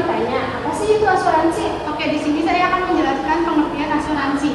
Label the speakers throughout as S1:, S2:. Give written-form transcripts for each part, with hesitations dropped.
S1: bertanya, apa sih itu asuransi?
S2: Oke, di sini saya akan menjelaskan pengertian asuransi.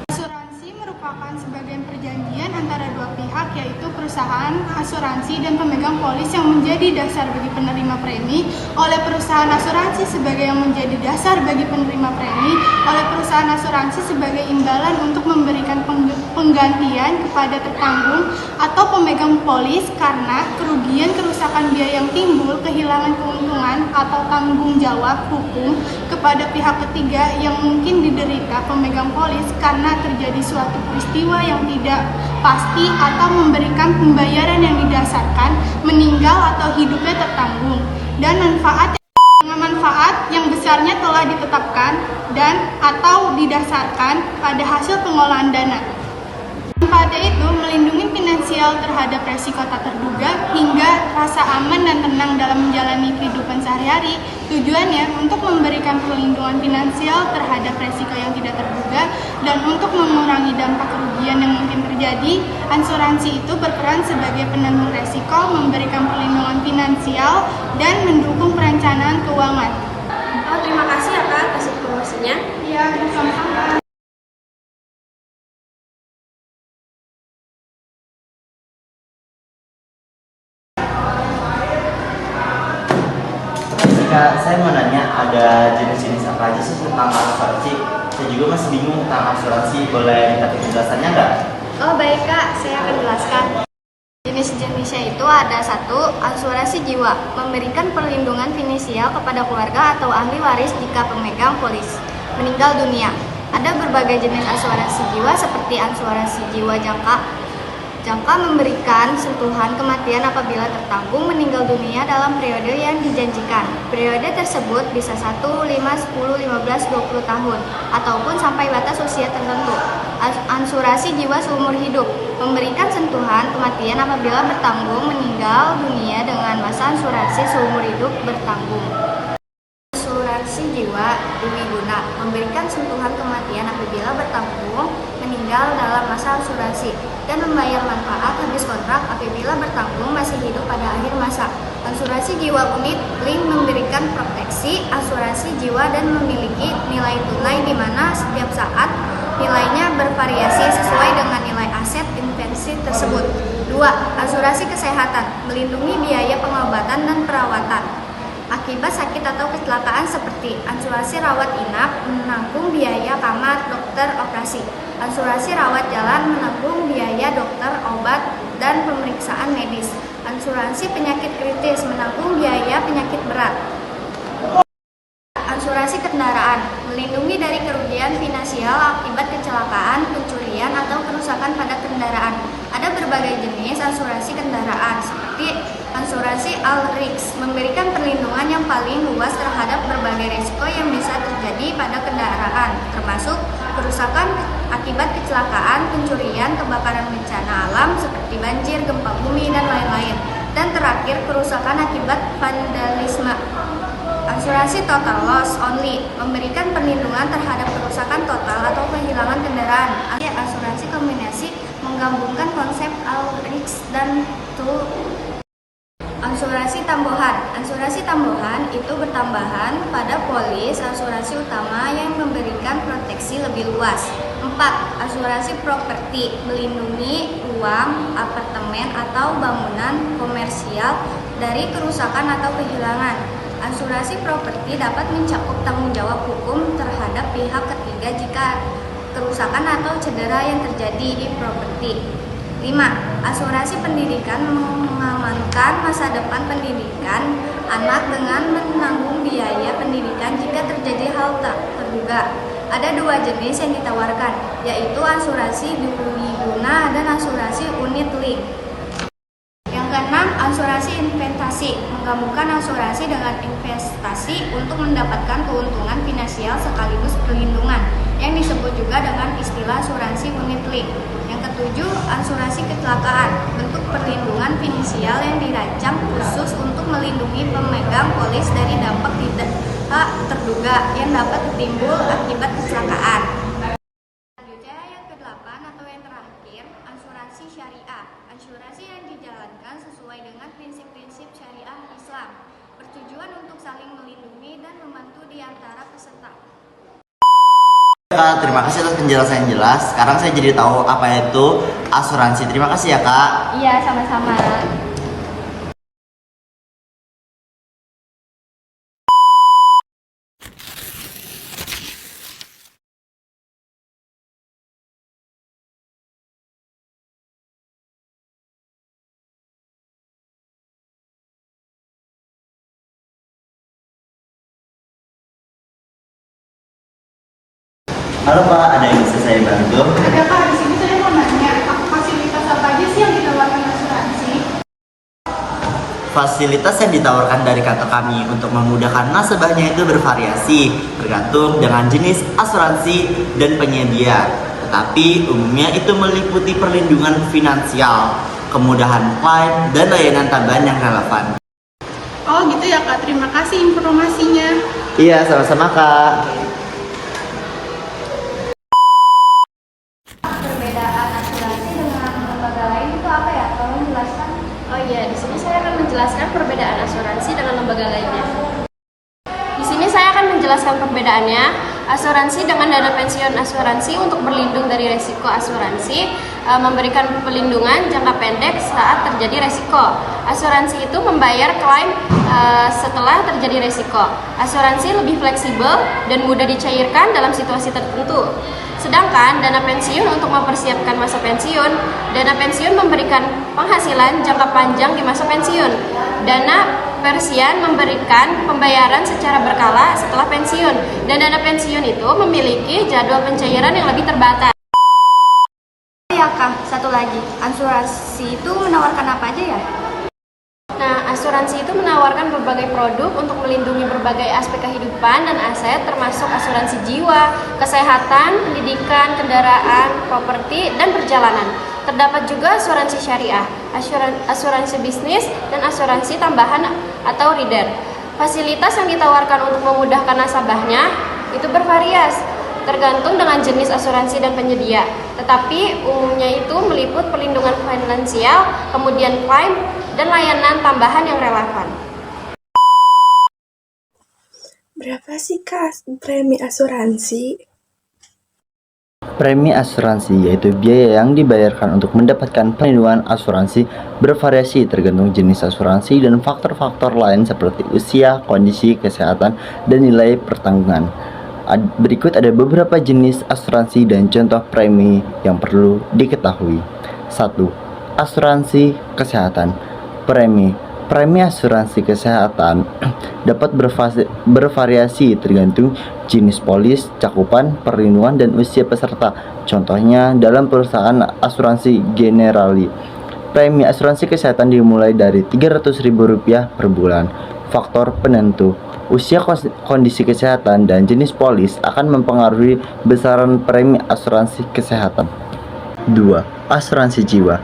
S2: Asuransi merupakan sebagian perjanjian antara dua pihak, yaitu perusahaan asuransi dan pemegang polis yang menjadi dasar bagi penerima premi, oleh perusahaan asuransi sebagai yang menjadi dasar bagi penerima premi, oleh perusahaan asuransi sebagai imbalan untuk memberikan penggantian kepada tertanggung atau pemegang polis karena kerugian kerusakan biaya yang timbul, kehilangan keuntungan atau tanggung jawab hukum kepada pihak ketiga yang mungkin diderita pemegang polis karena terjadi suatu peristiwa yang tidak pasti atau memberikan pembayaran yang didasarkan meninggal atau hidupnya tertanggung, dan manfaat yang besarnya telah ditetapkan dan atau didasarkan pada hasil pengolahan dana. Manfaatnya itu melindungi finansial terhadap resiko tak terduga hingga rasa aman dan tenang dalam menjalani kehidupan sehari-hari. Tujuannya untuk memberikan perlindungan finansial terhadap resiko yang tidak terduga dan untuk mengurangi dampak kerugian yang mungkin terjadi. Asuransi itu berperan sebagai penanggung resiko, memberikan perlindungan finansial, dan mendukung perencanaan keuangan.
S1: Oh, terima kasih ya Kak atas informasinya.
S2: Ya, sama-sama.
S3: Kak, saya mau nanya, ada jenis-jenis apa aja sih tentang asuransi? Saya juga masih bingung tentang asuransi, boleh minta penjelasannya nggak?
S4: Oh baik Kak, saya akan jelaskan. Jenis-jenisnya itu ada satu, asuransi jiwa, memberikan perlindungan finansial kepada keluarga atau ahli waris jika pemegang polis meninggal dunia. Ada berbagai jenis asuransi jiwa seperti asuransi jiwa jangka memberikan sentuhan kematian apabila tertanggung meninggal dunia dalam periode yang dijanjikan. Periode tersebut bisa 1, 5, 10, 15, 20 tahun, ataupun sampai batas usia tertentu. Asuransi jiwa seumur hidup memberikan sentuhan kematian apabila bertanggung meninggal dunia dengan masa asuransi seumur hidup bertanggung. Asuransi jiwa dwiguna memberikan sentuhan kematian apabila bertanggung meninggal dalam masa asuransi dan membayar manfaat habis kontrak apabila bertanggung masih hidup pada akhir masa. Asuransi jiwa unit link memberikan proteksi asuransi jiwa dan memiliki nilai tunai di mana setiap saat nilainya bervariasi sesuai dengan nilai aset investasi tersebut. 2. Asuransi kesehatan melindungi biaya pengobatan dan perawatan akibat sakit atau kecelakaan seperti asuransi rawat inap menanggung biaya kamar dokter operasi. Asuransi rawat jalan menanggung biaya dokter, obat, dan pemeriksaan medis. Asuransi penyakit kritis menanggung biaya penyakit berat. Asuransi kendaraan melindungi dari kerugian finansial akibat kecelakaan, pencurian, atau kerusakan pada kendaraan. Ada berbagai jenis asuransi kendaraan seperti asuransi all-risks memberikan perlindungan yang paling luas terhadap berbagai risiko yang bisa terjadi pada kendaraan, termasuk kerusakan akibat kecelakaan, pencurian, kebakaran bencana alam seperti banjir, gempa bumi, dan lain-lain. Dan terakhir, kerusakan akibat vandalisme. Asuransi total loss only memberikan perlindungan terhadap kerusakan total atau kehilangan kendaraan. Asuransi kombinasi menggabungkan konsep all-risks dan asuransi tambahan. Asuransi tambahan itu bertambahan pada polis asuransi utama yang memberikan proteksi lebih luas. 4. Asuransi properti melindungi uang, apartemen, atau bangunan komersial dari kerusakan atau kehilangan. Asuransi properti dapat mencakup tanggung jawab hukum terhadap pihak ketiga jika kerusakan atau cedera yang terjadi di properti. 5. Asuransi pendidikan mengamankan masa depan pendidikan anak dengan menanggung biaya pendidikan jika terjadi hal tak terduga. Ada dua jenis yang ditawarkan, yaitu asuransi dwiguna dan asuransi unit link. Yang keenam, asuransi investasi menggabungkan asuransi dengan investasi untuk mendapatkan keuntungan finansial sekaligus perlindungan, yang disebut juga dengan istilah asuransi unit link. Yang ketujuh, asuransi kecelakaan, bentuk perlindungan finansial yang dirancang khusus untuk melindungi pemegang polis dari dampak tidak terduga yang dapat timbul akibat kecelakaan. Selanjutnya yang kedelapan atau yang terakhir, asuransi syariah. Asuransi yang dijalankan sesuai dengan prinsip-prinsip syariah Islam, bertujuan untuk saling melindungi dan antara peserta.
S3: Kak, terima kasih atas penjelasan yang jelas. Sekarang saya jadi tahu apa itu asuransi. Terima kasih ya Kak.
S4: Iya, sama-sama.
S3: Halo Pak, ada yang bisa saya bantu?
S2: Ada Pak, di sini saya mau nanya, fasilitas apa aja sih yang ditawarkan asuransi?
S3: Fasilitas yang ditawarkan dari kantor kami untuk memudahkan nasabahnya itu bervariasi, tergantung dengan jenis asuransi dan penyedia. Tetapi umumnya itu meliputi perlindungan finansial, kemudahan klaim, dan layanan tambahan yang relevan.
S2: Oh gitu ya Kak, terima kasih informasinya.
S3: Iya, sama-sama Kak.
S4: Perbedaan asuransi dengan lembaga lain itu apa ya? Tolong jelaskan. Oh iya, di sini saya akan menjelaskan perbedaan asuransi dengan lembaga lainnya. Di sini saya akan menjelaskan perbedaannya. Asuransi dengan dana pensiun asuransi untuk berlindung dari resiko asuransi, memberikan perlindungan jangka pendek saat terjadi resiko. Asuransi itu membayar klaim setelah terjadi resiko. Asuransi lebih fleksibel dan mudah dicairkan dalam situasi tertentu. Sedangkan dana pensiun untuk mempersiapkan masa pensiun, dana pensiun memberikan penghasilan jangka panjang di masa pensiun. Dana Persian memberikan pembayaran secara berkala setelah pensiun, dan dana pensiun itu memiliki jadwal pencairan yang lebih terbatas. Ya Kak, satu lagi, asuransi itu menawarkan apa aja ya? Nah, asuransi itu menawarkan berbagai produk untuk melindungi berbagai aspek kehidupan dan aset, termasuk asuransi jiwa, kesehatan, pendidikan, kendaraan, properti, dan perjalanan. Terdapat juga asuransi syariah, asuransi bisnis, dan asuransi tambahan atau rider. Fasilitas yang ditawarkan untuk memudahkan nasabahnya itu bervariasi, tergantung dengan jenis asuransi dan penyedia. Tetapi umumnya itu meliput perlindungan finansial, kemudian klaim, dan layanan tambahan yang relevan.
S5: Berapa sih Kak premi asuransi?
S3: Premi asuransi yaitu biaya yang dibayarkan untuk mendapatkan perlindungan asuransi bervariasi tergantung jenis asuransi dan faktor-faktor lain seperti usia, kondisi kesehatan, dan nilai pertanggungan. Berikut ada beberapa jenis asuransi dan contoh premi yang perlu diketahui. 1. Asuransi kesehatan. Premi asuransi kesehatan dapat bervariasi tergantung jenis polis, cakupan, perlindungan, dan usia peserta. Contohnya dalam perusahaan asuransi Generali, premi asuransi kesehatan dimulai dari Rp300.000 per bulan. Faktor penentu: usia, kondisi kesehatan, dan jenis polis akan mempengaruhi besaran premi asuransi kesehatan. 2. Asuransi jiwa.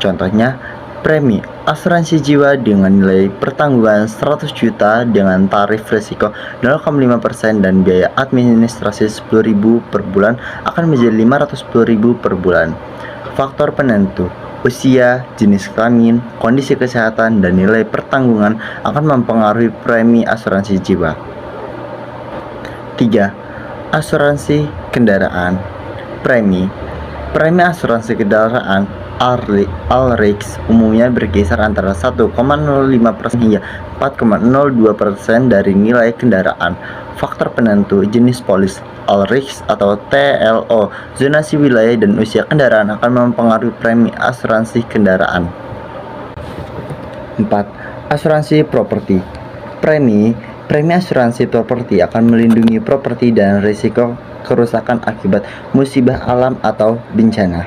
S3: Contohnya premi asuransi jiwa dengan nilai pertanggungan 100 juta dengan tarif risiko 0,5% dan biaya administrasi 10.000 per bulan akan menjadi 510.000 per bulan. Faktor penentu: usia, jenis kelamin, kondisi kesehatan, dan nilai pertanggungan akan mempengaruhi premi asuransi jiwa. 3. Asuransi kendaraan. Premi asuransi kendaraan Alrix umumnya berkisar antara 1,05% hingga 4,02% dari nilai kendaraan. Faktor penentu: jenis polis Alrix atau TLO, zonasi wilayah, dan usia kendaraan akan mempengaruhi premi asuransi kendaraan. 4. Asuransi properti. Premi asuransi properti akan melindungi properti dan risiko kerusakan akibat musibah alam atau bencana.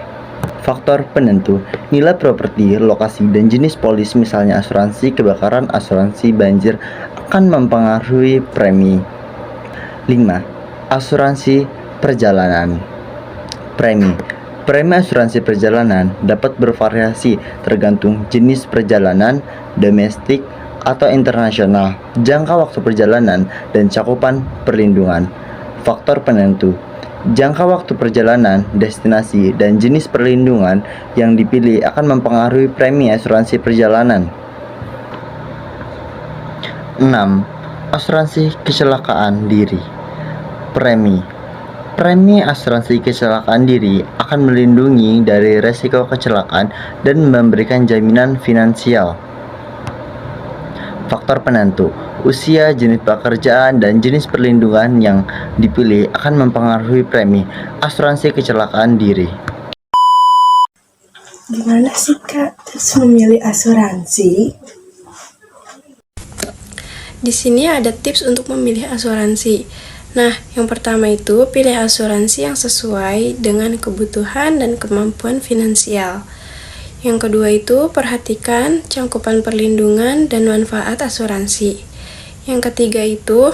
S3: Faktor penentu: nilai properti, lokasi, dan jenis polis, misalnya asuransi kebakaran, asuransi banjir, akan mempengaruhi premi. 5. Asuransi perjalanan. Premi asuransi perjalanan dapat bervariasi tergantung jenis perjalanan, domestik atau internasional, jangka waktu perjalanan, dan cakupan perlindungan. Faktor penentu: jangka waktu perjalanan, destinasi, dan jenis perlindungan yang dipilih akan mempengaruhi premi asuransi perjalanan. 6. Asuransi kecelakaan diri. Premi. Premi asuransi kecelakaan diri akan melindungi dari resiko kecelakaan dan memberikan jaminan finansial. Faktor penentu, usia, jenis pekerjaan, dan jenis perlindungan yang dipilih akan mempengaruhi premi asuransi kecelakaan diri.
S5: Gimana sih Kak tips memilih asuransi?
S1: Di sini ada tips untuk memilih asuransi. Nah, yang pertama itu pilih asuransi yang sesuai dengan kebutuhan dan kemampuan finansial. Yang kedua itu perhatikan cakupan perlindungan dan manfaat asuransi. Yang ketiga itu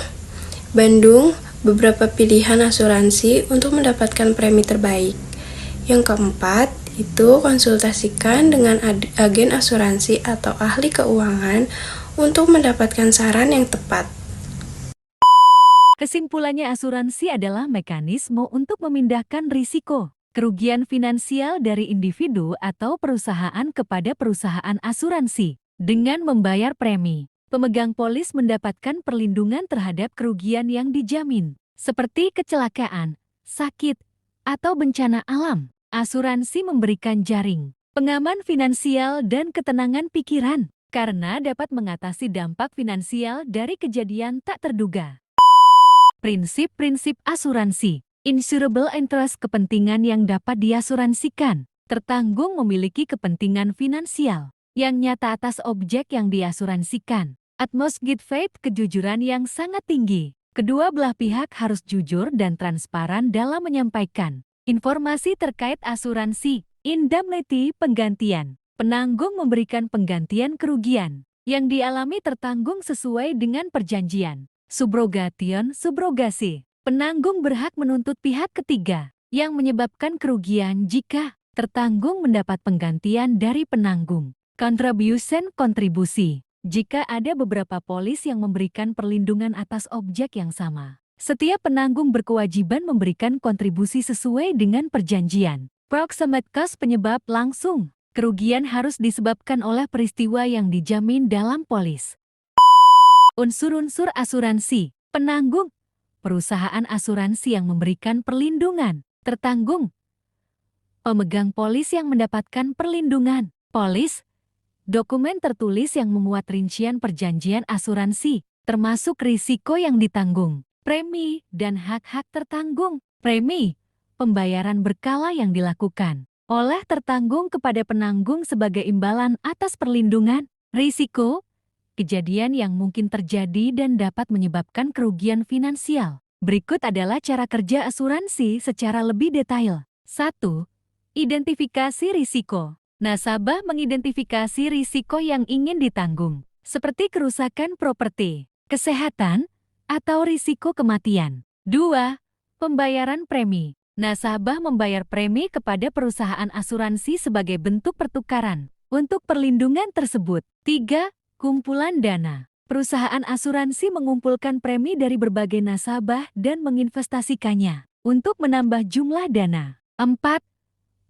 S1: bandung beberapa pilihan asuransi untuk mendapatkan premi terbaik. Yang keempat itu konsultasikan dengan agen asuransi atau ahli keuangan untuk mendapatkan saran yang tepat.
S6: Kesimpulannya, asuransi adalah mekanisme untuk memindahkan risiko kerugian finansial dari individu atau perusahaan kepada perusahaan asuransi. Dengan membayar premi, pemegang polis mendapatkan perlindungan terhadap kerugian yang dijamin, seperti kecelakaan, sakit, atau bencana alam. Asuransi memberikan jaring pengaman finansial dan ketenangan pikiran, karena dapat mengatasi dampak finansial dari kejadian tak terduga. Prinsip-prinsip asuransi. Insurable interest, kepentingan yang dapat diasuransikan. Tertanggung memiliki kepentingan finansial yang nyata atas objek yang diasuransikan. Utmost good faith, kejujuran yang sangat tinggi. Kedua belah pihak harus jujur dan transparan dalam menyampaikan informasi terkait asuransi. Indemnity, penggantian. Penanggung memberikan penggantian kerugian yang dialami tertanggung sesuai dengan perjanjian. Subrogation, subrogasi. Penanggung berhak menuntut pihak ketiga yang menyebabkan kerugian jika tertanggung mendapat penggantian dari penanggung. Contribution, kontribusi. Jika ada beberapa polis yang memberikan perlindungan atas objek yang sama, setiap penanggung berkewajiban memberikan kontribusi sesuai dengan perjanjian. Proximate cause, penyebab langsung. Kerugian harus disebabkan oleh peristiwa yang dijamin dalam polis. Unsur-unsur asuransi. Penanggung, perusahaan asuransi yang memberikan perlindungan. Tertanggung, pemegang polis yang mendapatkan perlindungan. Polis, dokumen tertulis yang memuat rincian perjanjian asuransi, termasuk risiko yang ditanggung. Premi dan hak-hak tertanggung. Premi, pembayaran berkala yang dilakukan oleh tertanggung kepada penanggung sebagai imbalan atas perlindungan. Risiko, kejadian yang mungkin terjadi dan dapat menyebabkan kerugian finansial. Berikut adalah cara kerja asuransi secara lebih detail. 1. Identifikasi risiko. Nasabah mengidentifikasi risiko yang ingin ditanggung, seperti kerusakan properti, kesehatan, atau risiko kematian. 2. Pembayaran premi. Nasabah membayar premi kepada perusahaan asuransi sebagai bentuk pertukaran untuk perlindungan tersebut. 3. Kumpulan dana. Perusahaan asuransi mengumpulkan premi dari berbagai nasabah dan menginvestasikannya untuk menambah jumlah dana. 4.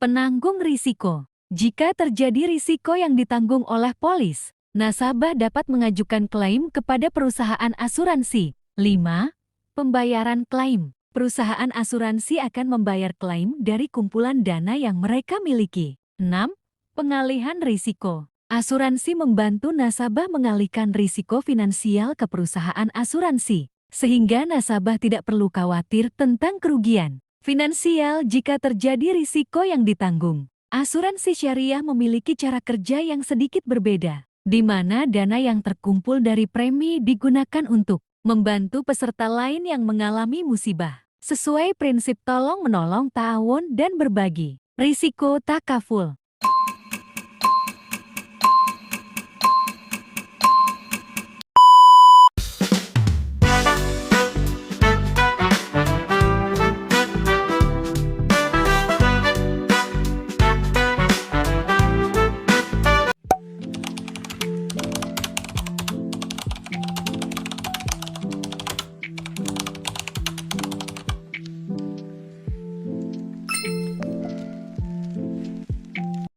S6: Penanggung risiko. Jika terjadi risiko yang ditanggung oleh polis, nasabah dapat mengajukan klaim kepada perusahaan asuransi. 5. Pembayaran klaim. Perusahaan asuransi akan membayar klaim dari kumpulan dana yang mereka miliki. 6. Pengalihan risiko. Asuransi membantu nasabah mengalihkan risiko finansial ke perusahaan asuransi, sehingga nasabah tidak perlu khawatir tentang kerugian finansial jika terjadi risiko yang ditanggung. Asuransi syariah memiliki cara kerja yang sedikit berbeda, di mana dana yang terkumpul dari premi digunakan untuk membantu peserta lain yang mengalami musibah, sesuai prinsip tolong-menolong, ta'awun, dan berbagi risiko takaful.